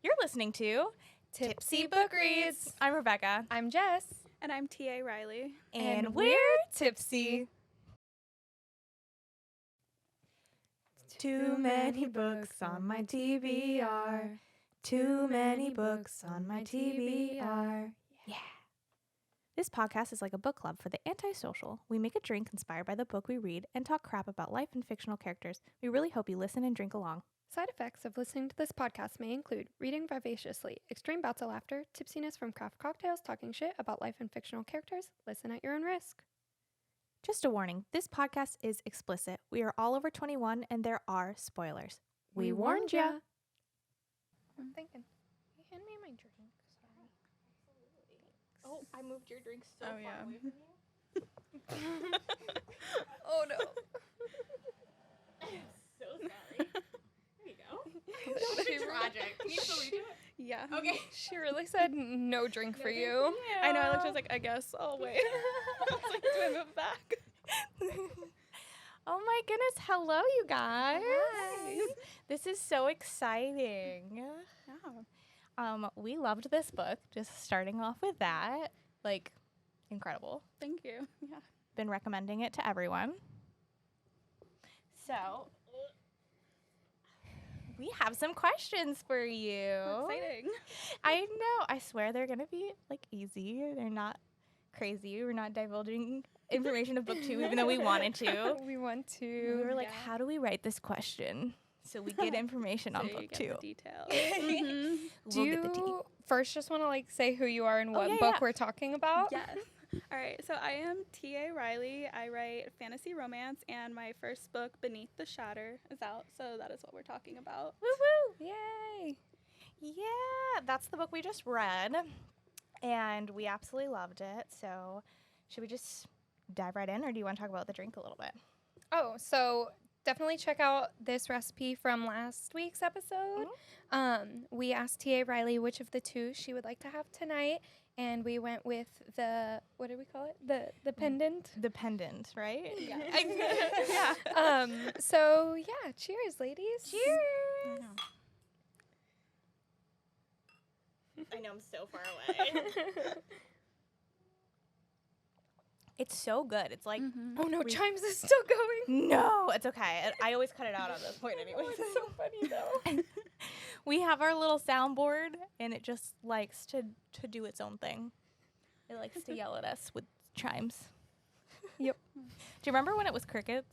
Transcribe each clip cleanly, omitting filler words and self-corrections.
You're listening to Tipsy Book Reads. I'm Rebecca. I'm Jess. And I'm TA Reilly. And we're tipsy. Too many books on my TBR. Too many books on my TBR. Yeah. This podcast is like a book club for the antisocial. We make a drink inspired by the book we read and talk crap about life and fictional characters. We really hope you listen and drink along. Side effects of listening to this podcast may include reading vivaciously, extreme bouts of laughter, tipsiness from craft cocktails, talking shit about life and fictional characters. Listen at your own risk. Just a warning, this podcast is explicit. We are all over 21 and there are spoilers. We warned ya. I'm thinking, can you hand me my drink? Sorry. Oh, I moved your drink so far away from you. Oh no. I'm so sorry. There you go. She Tragic. Can you still read it? Yeah. Okay. She really said no drink for you. I know. I looked. I was like, I guess I'll wait. I was like, do I move back? Oh my goodness. Hello, you guys. Hi. This is so exciting. Yeah. We loved this book. Just starting off with that. Like, incredible. Thank you. Yeah. Been recommending it to everyone. So, we have some questions for you. Exciting. I know. I swear they're going to be, like, easy. They're not crazy. We're not divulging information of book 2, even though we wanted to. We want We to. were like, Yeah. how do we write this question so we get information on So you book get 2? the details. Mhm. Do We'll get the tea. you first just want to like say who you are and what yeah, book yeah. we're talking about? Yes. All right. So I am TA Reilly. I write fantasy romance, and my first book, Beneath the Shatter, is out. So that is what we're talking about. Woo-woo! Yay. Yeah, that's the book we just read, and we absolutely loved it. So, should we just dive right in, or do you want to talk about the drink a little bit? Oh, so definitely check out this recipe from last week's episode. We asked TA Reilly which of the two she would like to have tonight, and we went with the, what do we call it? The pendant. The pendant, right? Yeah. Yeah. So yeah, cheers, ladies. Cheers! I know I'm so far away. It's so good. It's like, Mhm. Oh no, We- Chimes is still going. no, it's okay. I always cut it out at this point anyway. It's so funny though. We have our little soundboard, and it just likes to do its own thing. It likes to yell at us with chimes. Yep. Do you remember when it was crickets?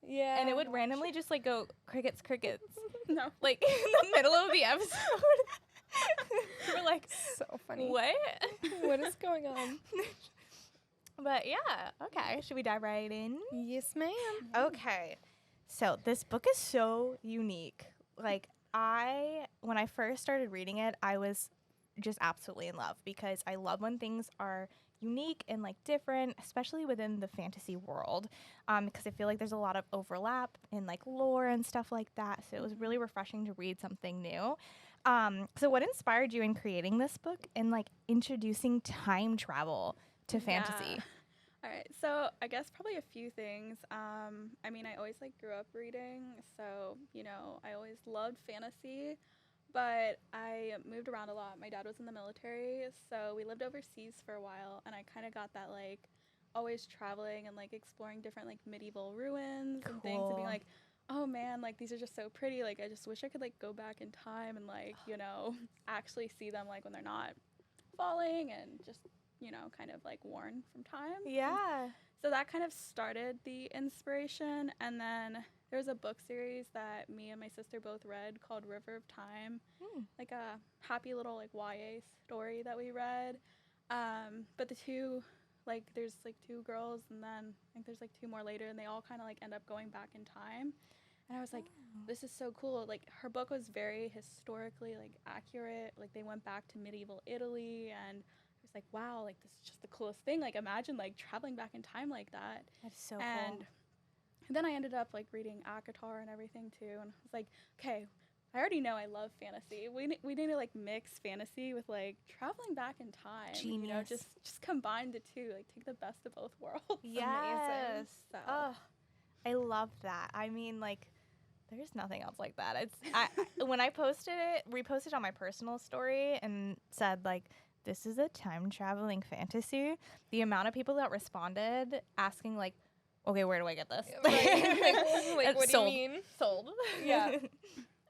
Yeah. And it would randomly just like go crickets, crickets, No. like in the middle of the episode. We're like, so funny. what? What is going on? But yeah, okay. Should we dive right in? Yes, ma'am. Okay. So this book is so unique. Like when I first started reading it, I was just absolutely in love because I love when things are unique and like different, especially within the fantasy world, because I feel like there's a lot of overlap in like lore and stuff like that. So it was really refreshing to read something new. So what inspired you in creating this book and like introducing time travel to fantasy? Yeah. All right, so I guess probably a few things. I mean, I always like grew up reading, so I always loved fantasy, but I moved around a lot. My dad was in the military, so we lived overseas for a while, and I kind of got that like always traveling and like exploring different like medieval ruins and things, and being Cool. like, oh man, like these are just so pretty. Like I just wish I could like go back in time and like actually see them like when they're not falling and just kind of like worn from time. Yeah. So that kind of started the inspiration. And then there was a book series that me and my sister both read called River of Time, like a happy little like YA story that we read. But the two, like there's like two girls, and then I think there's like two more later, and they all kind of like end up going back in time. And I was like, this is so cool. Like her book was very historically like accurate. Like they went back to medieval Italy, and I was like, wow, like this is just the coolest thing. Like imagine like traveling back in time like that. That's so And cool. then I ended up like reading ACOTAR and everything too, and I was like, okay, I already know I love fantasy. We need to like mix fantasy with like traveling back in time. Genius. Just combine the two, like take the best of both worlds. Yes. So Oh, I love that. I mean, like, there's nothing else like that. When I reposted on my personal story and said like, this is a time traveling fantasy, the amount of people that responded asking like, okay, where do I get this? Like what do you mean? Sold. Yeah.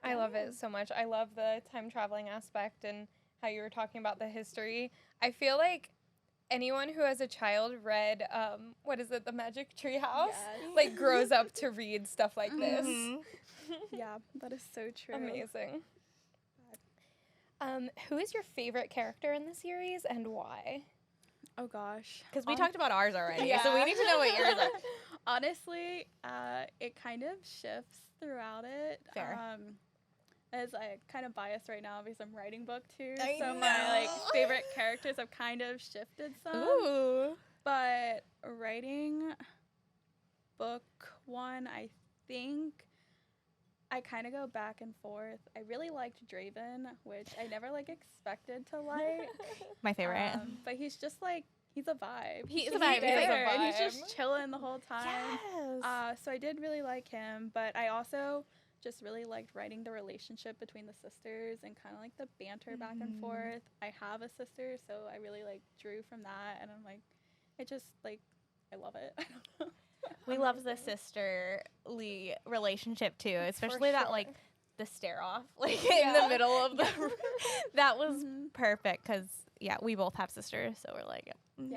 I love it so much. I love the time traveling aspect and how you were talking about the history. I feel like anyone who as a child read, The Magic Tree House, like grows up to read stuff like this. Yeah, that is so true. Amazing. Who is your favorite character in the series and why? Oh gosh. Because we talked about ours already, so we need to know what yours are. Honestly, it kind of shifts throughout it. Fair. As I kind of biased right now because I'm writing book 2, I so know. my favorite characters have kind of shifted some. Ooh. But writing book 1, I think I kind of go back and forth. I really liked Draven, which I never expected to like. My favorite. But he's just he's a vibe. He's a vibe. And he's just chilling the whole time. Yes. So I did really like him, but I also just really liked writing the relationship between the sisters and kind of the banter back and forth. I have a sister, so I really drew from that, and I'm it just I love it. I don't know. We love the sisterly relationship too, especially that the stare off in the middle of the that was perfect because we both have sisters, so we're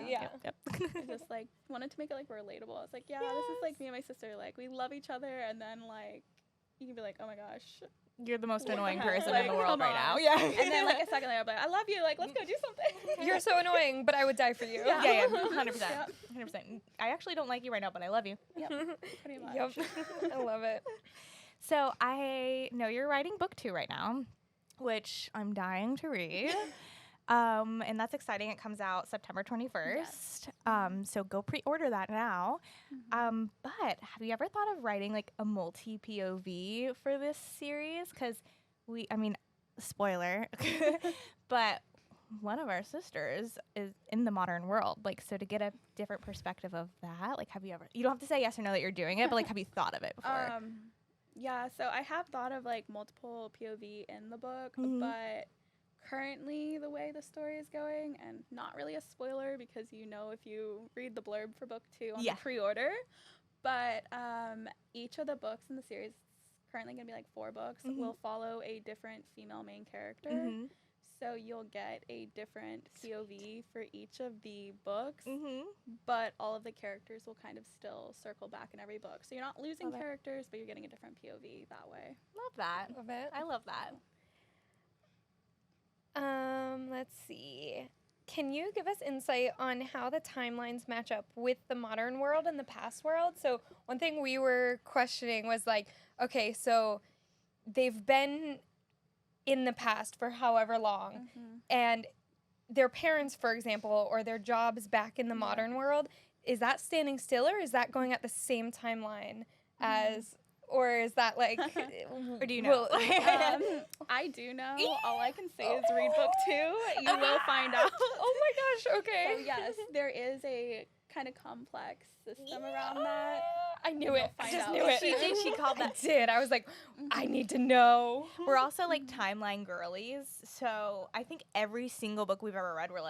yep. I just wanted to make it relatable. I was this is me and my sister, we love each other, and then you can be oh my gosh, you're the most annoying person in the world right now. Yeah. And then a second later, I'll be I love you. Let's go do something. You're so annoying, but I would die for you. Yeah, 100%. 100%. I actually don't like you right now, but I love you. Yep, pretty much. Yep. I love it. So I know you're writing book 2 right now, which I'm dying to read. And that's exciting. It comes out September 21st. Yes. So go pre-order that now. But have you ever thought of writing a multi-POV for this series? Because spoiler, but one of our sisters is in the modern world. So to get a different perspective of that, have you ever, you don't have to say yes or no that you're doing it, but have you thought of it before? Yeah, so I have thought of multiple POV in the book, but currently the way the story is going, and not really a spoiler because if you read the blurb for book 2 on the pre-order, but each of the books in the series, currently going to be 4 books, will follow a different female main character. So you'll get a different POV for each of the books, but all of the characters will kind of still circle back in every book. So you're not losing characters, but you're getting a different POV that way. Love that. Love it. I love that. Let's see. Can you give us insight on how the timelines match up with the modern world and the past world? So one thing we were questioning was okay, so they've been in the past for however long, and their parents, for example, or their jobs back in the modern world, is that standing still, or is that going at the same timeline as... Or is that or do you know? I do know. All I can say is read book 2. You will find out. Oh my gosh, okay. So yes, there is a kind of complex system around that. I knew it. I just knew it. She called that. I did. I was I need to know. We're also timeline girlies. So I think every single book we've ever read, we're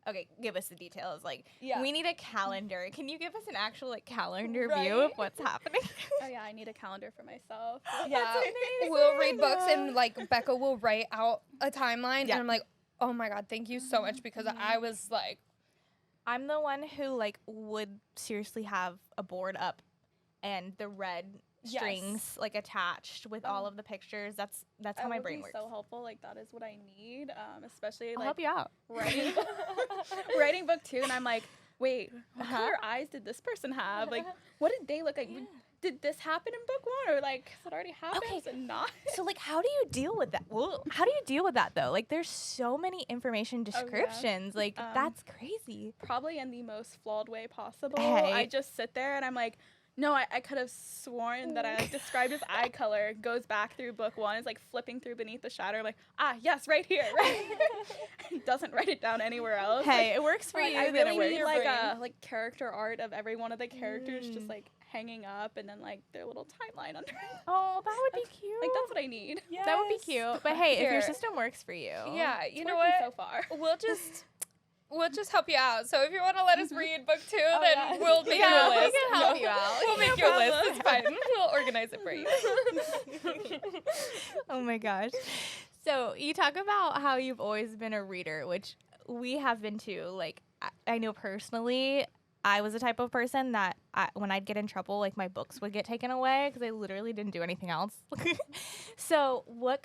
okay, give us the details. We need a calendar. Can you give us an actual calendar view of what's happening? Oh yeah, I need a calendar for myself. Yeah, we'll read books and Becca will write out a timeline, and I'm oh my god, thank you so much, because I was I'm the one who would seriously have a board up and the red strings attached with all of the pictures. That's how my brain works. So helpful. That is what I need. Especially I'll help you out. Writing book 2, and I'm wait, what color eyes did this person have? What did they look like? Yeah. Did this happen in book 1, or has it already happened? Okay. Is it not? So how do you deal with that? Well, how do you deal with that though? There's so many information descriptions. That's crazy. Probably in the most flawed way possible. Hey. I just sit there and I'm no, I could have sworn that I described his eye color, goes back through book 1, is flipping through Beneath the Shatter, yes, right here, right here. Doesn't write it down anywhere else. Hey, it works for you. I then really it need works. a character art of every one of the characters just hanging up and then like their little timeline under it. Oh, that would be cute. Like that's what I need. Yes. That would be cute. But hey, if your Here. system works for you. Yeah, It's you know working what? so far. We'll just help you out. So if you want to let us read book 2, then yes. we'll make you Yeah, a we list. can help you out. We'll No make you a list. problem. It's fine. We'll organize it for you. Oh my gosh. So you talk about how you've always been a reader, which we have been too. Like, I know personally, I was the type of person that when I'd get in trouble, like my books would get taken away because I literally didn't do anything else. So what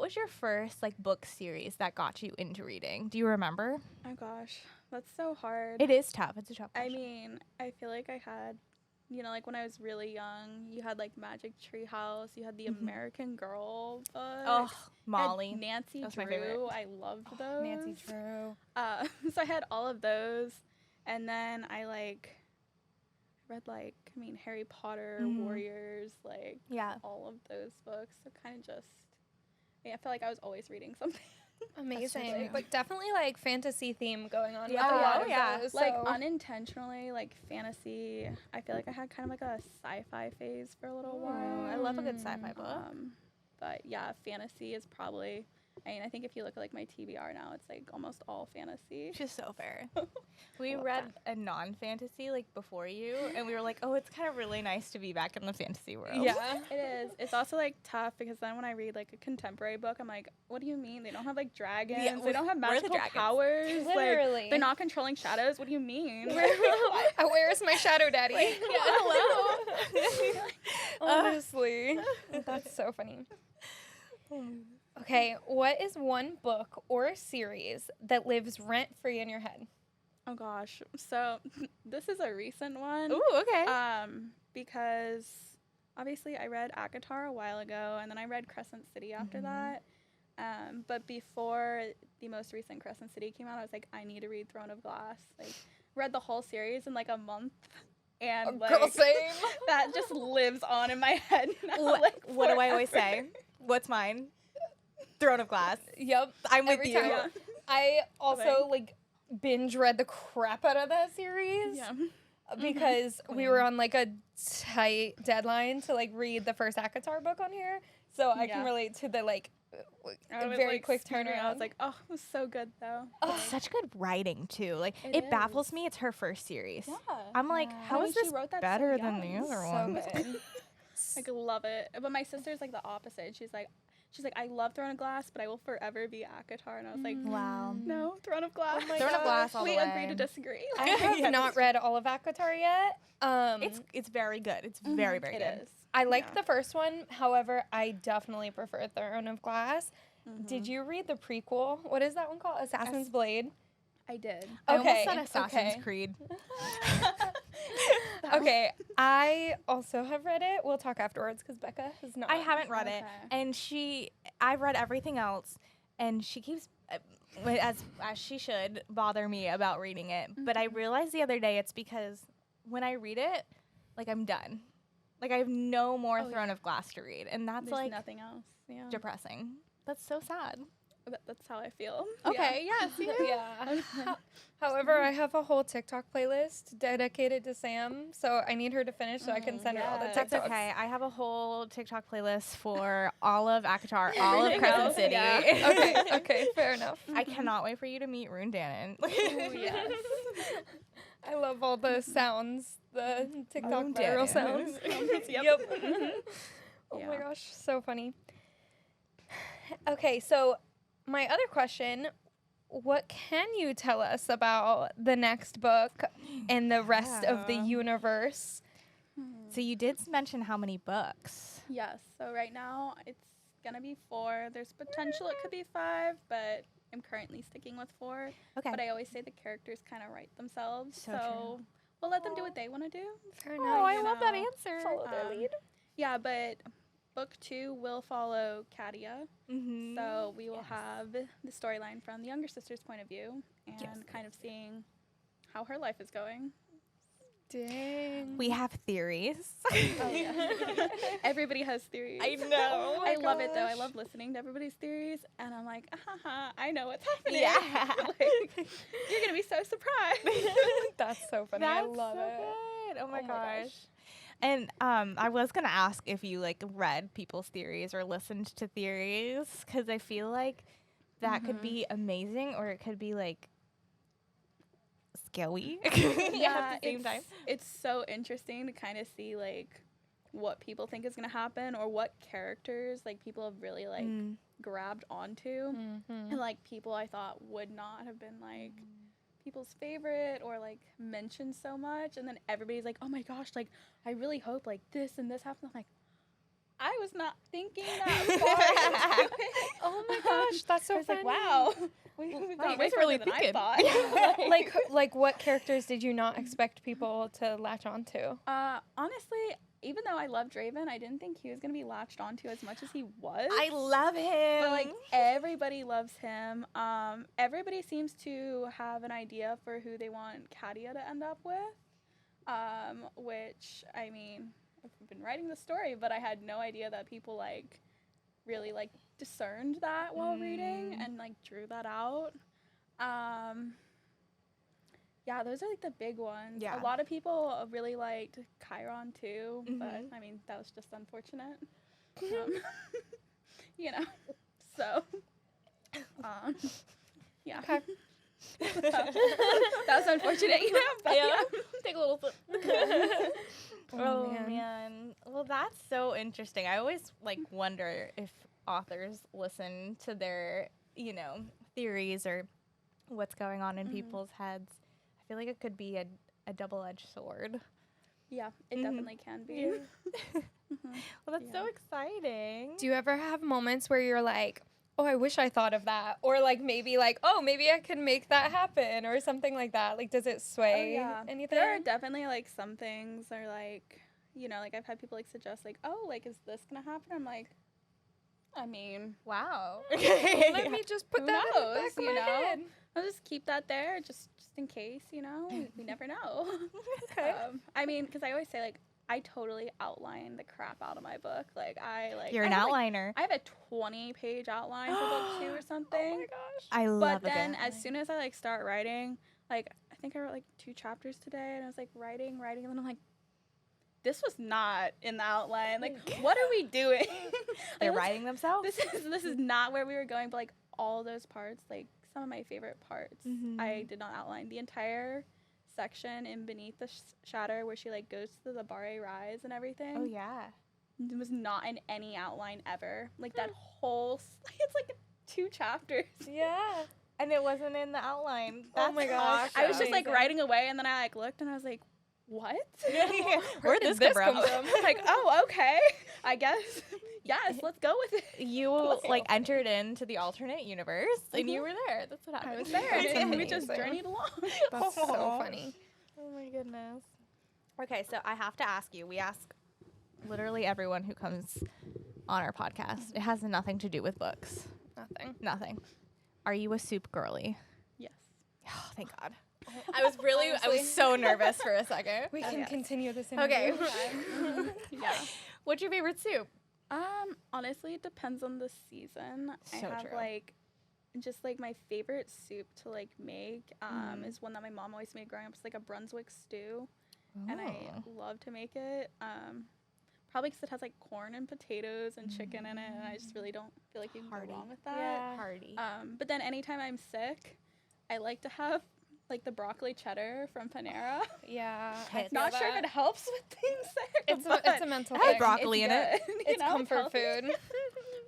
was your first like book series that got you into reading? Do you remember? Oh gosh, that's so hard. It is tough. It's a tough I question. mean, I feel like I had, you know, like when I was really young, you had like Magic Tree House, you had the American Girl books. Oh, you had Molly. Nancy That's Drew. my favorite. I loved those. Nancy Drew. So I had all of those, and then I read like, I mean, Harry Potter, Mhm. Warriors, like Yeah. all of those books. So kind of just, I feel like I was always reading something. Amazing. true. But definitely like fantasy theme going on Yeah, with a oh, lot of yeah. those. Like so- unintentionally, like fantasy. I feel like I had kind of like a sci-fi phase for a little while. I love a good sci-fi book. But yeah, fantasy is probably. I mean, I think if you look at like my TBR now, it's like almost all fantasy. Which is so fair. We Love read a non-fantasy like before you, and we were like, oh, it's kind of really nice to be back in the fantasy world. yeah. It is. It's also like tough because then when I read like a contemporary book, I'm like, what do you mean they don't have like dragons? Yeah, They don't have where are the magical dragons? powers. Literally. Like, they're not controlling shadows. What do you mean? Where's my shadow daddy? Hello. Honestly. That's so funny. Okay, what is one book or series that lives rent free in your head? Oh gosh. So this is a recent one. Ooh, okay. Because obviously I read ACOTAR a while ago, and then I read Crescent City after that. But before the most recent Crescent City came out, I was like, I need to read Throne of Glass. Like, read the whole series in like a month, and like Girl, same. that just lives on in my head now. what, like, what do I always forever. say? What's mine? Throne of Glass. Yep. I'm with Every you. time. Yeah. I also Same. like binge read the crap out of that series Yeah. because we were on like a tight deadline to like read the first ACOTAR book on here. So I can Yeah. relate to the like I was, very like, quick speeding turnaround. I was like, oh, it was so good though. It's such good writing too. Like It it baffles is. me. It's her first series. Yeah. I'm like, Yeah. how I mean, is she this wrote that so better than the young. other so ones? good. Like, love it. But my sister's like the opposite. She's like, I love Throne of Glass, but I will forever be ACOTAR. And I was like, Wow. no, Throne of Glass. Oh my Throne of Glass all we the agree way. to disagree. I have Yes. not read all of ACOTAR yet. It's very good. It's very, very It good. is. I liked Yeah. the first one. However, I definitely prefer Throne of Glass. Did you read the prequel? What is that one called? Assassin's Blade? I did. I Okay, almost said Assassin's okay. Creed. Okay, I also have read it. We'll talk afterwards because Becca has not. I haven't read it, Okay. and I've read everything else, and she keeps, as she should, bother me about reading it. But I realized the other day it's because when I read it, like I'm done, like I have no more Oh, Throne of Glass to read, and that's There's like nothing else. Yeah. depressing. That's so sad. That's how I feel. Okay, yes, Yeah. However, I have a whole TikTok playlist dedicated to Sam, so I need her to finish so I can send her all the yes. TikToks. That's okay. I have a whole TikTok playlist for all of ACOTAR, all of Everything Crescent else, City. yeah. Okay, fair enough. I cannot wait for you to meet Rune Dannon. Yes. I love all the sounds, the TikTok Oh, viral Dannon. sounds. Yep. Oh my Yeah. gosh, so funny. Okay, so my other question, what can you tell us about the next book and the rest of the Yeah. universe? So you did mention how many books? Yes. So right now it's gonna be 4. There's potential it could be 5, but I'm currently sticking with 4. Okay. But I always say the characters kind of write themselves, So so we'll let them do what they want to do. Fair Oh, enough. I you love that know, answer. Follow their Um, lead. Yeah, but book 2 will follow Katia. Mm-hmm. So we will have the storyline from the younger sister's point of view and Yes. kind of seeing how her life is going. Dang. We have theories. Oh, yeah. Everybody has theories. I know. Oh my I love it though. I gosh. love listening to everybody's theories, and I'm like, I know what's happening. Yeah. Like, you're gonna be so surprised. That's so funny. That's I love so it. good. Oh my Oh my gosh. gosh. And I was gonna ask if you like read people's theories or listened to theories, because I feel like that could be amazing, or it could be like scary at the same time. It's so interesting to kind of see like what people think is gonna happen, or what characters like people have really like grabbed onto, and like people I thought would not have been like people's favorite or like mentioned so much, and then everybody's like, oh my gosh, like I really hope like this and this happens. I'm like, I was not thinking that far into it. Oh my gosh, that's so I was funny. like, wow, we got way further than I thought. like what characters did you not expect people to latch onto? Honestly, even though I loved Draven, I didn't think he was gonna be latched onto as much as he was. I love him. But like everybody loves him. Everybody seems to have an idea for who they want Katia to end up with. Which I mean, I've been writing the story, but I had no idea that people like really like discerned that while reading and like drew that out. Yeah, those are like the big ones. Yeah. A lot of people really liked Chiron too, but I mean that was just unfortunate. You know, so yeah. Okay. That was unfortunate, you know. But yeah. Take a little sip. Oh, man. Well, that's so interesting. I always like wonder if authors listen to their, theories or what's going on in people's heads. I feel like it could be a double-edged sword. Yeah, it definitely can be. Well, that's so exciting. Do you ever have moments where you're like, oh, I wish I thought of that, or like maybe I could make that happen, or something like that? Like, does it sway anything? There are definitely like some things are like, like I've had people like suggest like, oh, like is this gonna happen? I'm like, I mean, Wow. Let me just put who that knows, in the back of my head. I'll just keep that there just in case, we never know. Okay. I mean, because I always say like I totally outline the crap out of my book. Like You're an outliner. I have a 20-page outline for book 2 or something. Oh my gosh. I love But then it. as soon as I like start writing, like I think I wrote like 2 chapters today, and I was like writing, and then I'm like, this was not in the outline. Like, what are we doing? They're writing themselves? This is not where we were going. But like all those parts, like some of my favorite parts, I did not outline. The entire section in Beneath the Shatter where she like goes to the Barre Rise and everything. Oh, yeah. It was not in any outline ever. Like that whole, it's like 2 chapters. Yeah. And it wasn't in the outline. Oh my gosh. I was just like Amazing. writing away, and then I like looked and I was like, what? Where did this come from? Like, oh, okay. I guess. Yes, let's go with it. You like entered into the alternate universe, and you were there. That's what happened. I was there. That's And we just amazing. journeyed along. That's so funny. Oh my goodness. Okay, so I have to ask you. We ask literally everyone who comes on our podcast. It has nothing to do with books. Nothing. Are you a soup girly? Yes. Oh, thank God. I was so nervous for a second. We can continue this interview. Okay. Yeah. What's your favorite soup? Honestly, it depends on the season. I So have true. like just like my favorite soup to like make is one that my mom always made growing up. It's like a Brunswick stew, and I love to make it. Probably because it has like corn and potatoes and chicken in it, and I just really don't feel like you can go wrong with that. Yeah. Hearty. But then anytime I'm sick, I like to have like the broccoli cheddar from Panera. Yeah. Hits. Not sure if it helps with being sick. It's but a mental It has thing. broccoli in it. good, It's comfort healthy. food.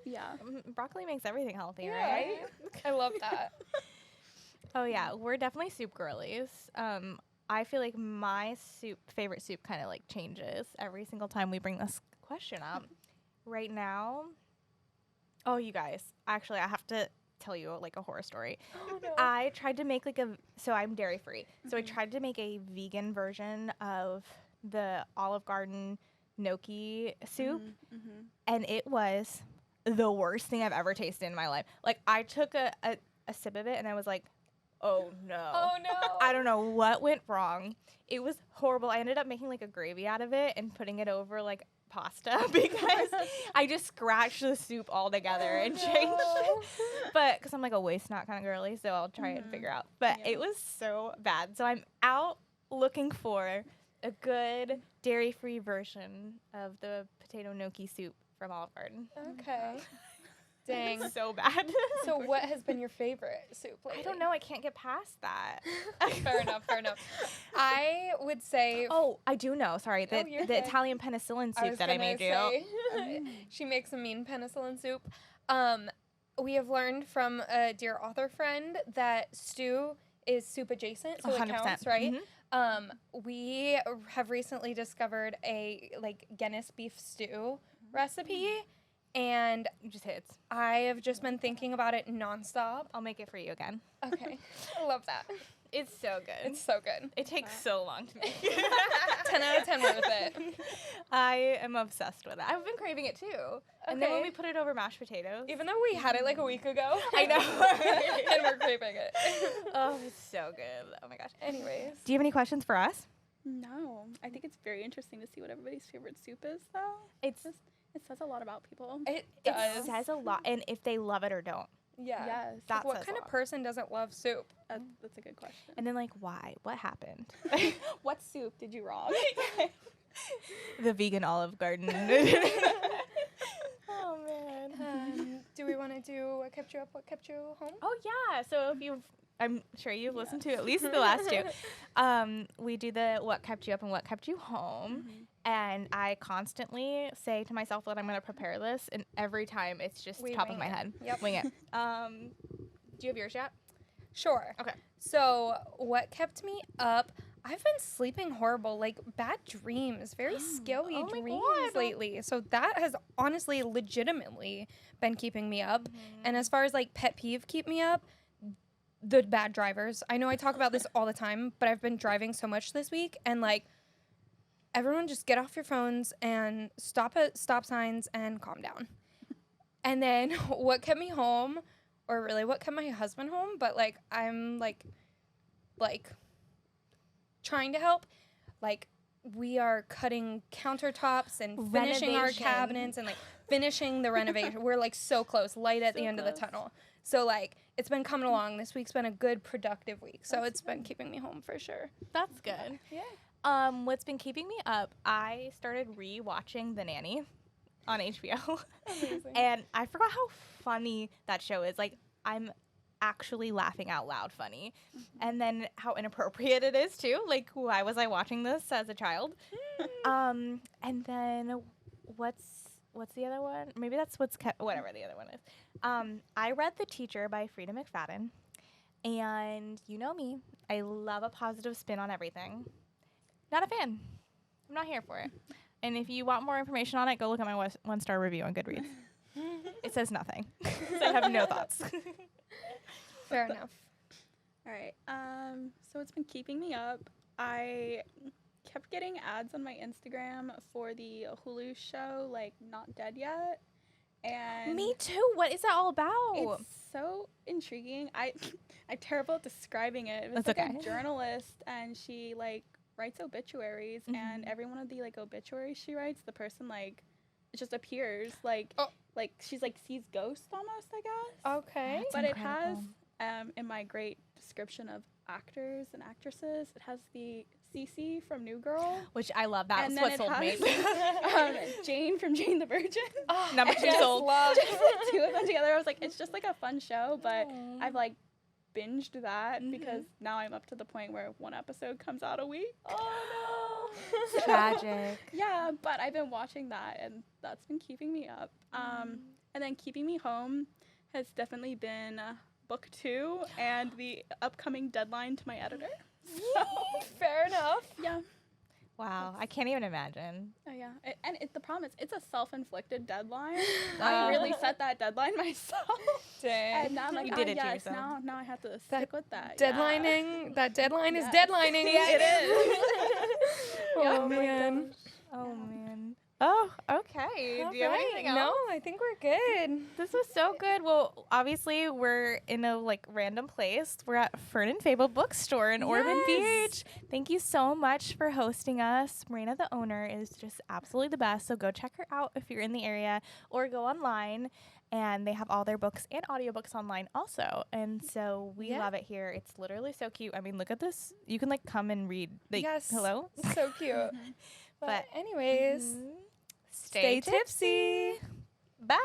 Yeah. Broccoli makes everything healthy, Yeah. right? I love that. Oh yeah, we're definitely soup girlies. I feel like my favorite soup kind of like changes every single time we bring this question up. Right now, oh you guys, actually I have to tell you like a horror story. Oh, no. I tried to make so I'm dairy free. So I tried to make a vegan version of the Olive Garden gnocchi soup, and it was the worst thing I've ever tasted in my life. Like I took a sip of it and I was like, oh no. Oh no. I don't know what went wrong. It was horrible. I ended up making like a gravy out of it and putting it over like pasta because I just scratched the soup all together and changed it. But because I'm like a waste not kind of girly, so I'll try and figure out. But it was so bad. So I'm out looking for a good dairy-free version of the potato gnocchi soup from Olive Garden. Okay. Dang. It's so bad. So what has been your favorite soup lately? I don't know. I can't get past that. Fair enough. I would say... Oh, I do know. Sorry. The you're the good. Italian penicillin I soup was that I gonna made you. say, she makes a mean penicillin soup. We have learned from a dear author friend that stew is soup adjacent, so 100%. it counts, right? Mhm. We have recently discovered a Guinness beef stew recipe, and It just hits. I have just been thinking about it nonstop. I'll make it for you again. Okay, I love that. It's so good. It's so good. It takes so long to make. 10 out of 10 worth it. I am obsessed with it. I've been craving it too. And then when Okay. we put it over mashed potatoes. Even though we had it like a week ago. I know. And we're craving it. Oh, it's so good. Oh my gosh. Anyways. Do you have any questions for us? No, I think it's very interesting to see what everybody's favorite soup is, though. It says a lot about people. It It does. says a lot, and if they love it or don't. Yeah. Yes, That What says kind a of lot. person doesn't love soup? that's a good question. And then why? What happened? What soup did you wrong? The vegan Olive Garden. Oh man. Do we want to do what kept you up, what kept you home? Oh yeah. So if I'm sure you've listened to at least the last two. We do the what kept you up and what kept you home. And I constantly say to myself that I'm going to prepare this, and every time it's just We top of wing my it. head. Yep. Wing it. Do you have yours yet? Sure. Okay. So, what kept me up? I've been sleeping horrible, bad dreams, very scary Oh my dreams God. lately. So that has honestly, legitimately been keeping me up. And as far as pet peeve keep me up, the bad drivers. I know I talk about this all the time, but I've been driving so much this week, and everyone just get off your phones and stop at stop signs and calm down. And then what kept me home, or really what kept my husband home, but I'm trying to help. We are cutting countertops and finishing our Renovation. cabinets and finishing the renovation. We're so close, light at the end of the tunnel. So it's been coming along. This week's been a good productive week. So it's been keeping me home for sure. That's good. Yeah. What's been keeping me up? I started re-watching The Nanny on HBO. Amazing. And I forgot how funny that show is. I'm actually laughing out loud funny. And then how inappropriate it is too. Why was I watching this as a child? And then what's the other one? Maybe that's whatever the other one is. I read The Teacher by Frida McFadden. And you know me, I love a positive spin on everything. Not a fan. I'm not here for it. And if you want more information on it, go look at my one-star review on Goodreads. It says nothing. So I have no thoughts. Fair enough. All right. So it's been keeping me up. I kept getting ads on my Instagram for the Hulu show, Not Dead Yet. And Me too. What is that all about? it's so intriguing. I'm terrible at describing it. It's That's okay. a journalist, and she writes obituaries, and every one of the obituaries she writes, the person it just appears she's sees ghosts almost, I guess. Okay. That's But incredible. it has in my great description of actors and actresses, it has the Cece from New Girl. Which I love. That's And then what it sold me. has Jane from Jane the Virgin. Number two sold. Just two of them together. I was it's just a fun show, but I've binged that because now I'm up to the point where one episode comes out a week. Oh no. Tragic. Yeah, but I've been watching that, and that's been keeping me up. And then keeping me home has definitely been book 2 and the upcoming deadline to my editor. So, Fair enough. yeah. Wow. I can't even imagine. Oh, yeah. The problem is it's a self-inflicted deadline. I really set that deadline myself. Dang. And now I'm You did it to yes, yourself. now I have to stick with that. Deadlining. That deadline is Yes. deadlining. It is. Oh man. Oh, man. Oh, okay. Do you have anything else? No, I think we're good. This was so good. Well, obviously, we're in a random place. We're at Fern and Fable Bookstore in Ormond Yes. Beach. Thank you so much for hosting us. Marina, the owner, is just absolutely the best. So go check her out if you're in the area, or go online. And they have all their books and audiobooks online also. And so we love it here. It's literally so cute. I mean, look at this. You can like come and read. Like, Yes. hello? So cute. But anyways, stay tipsy. Bye.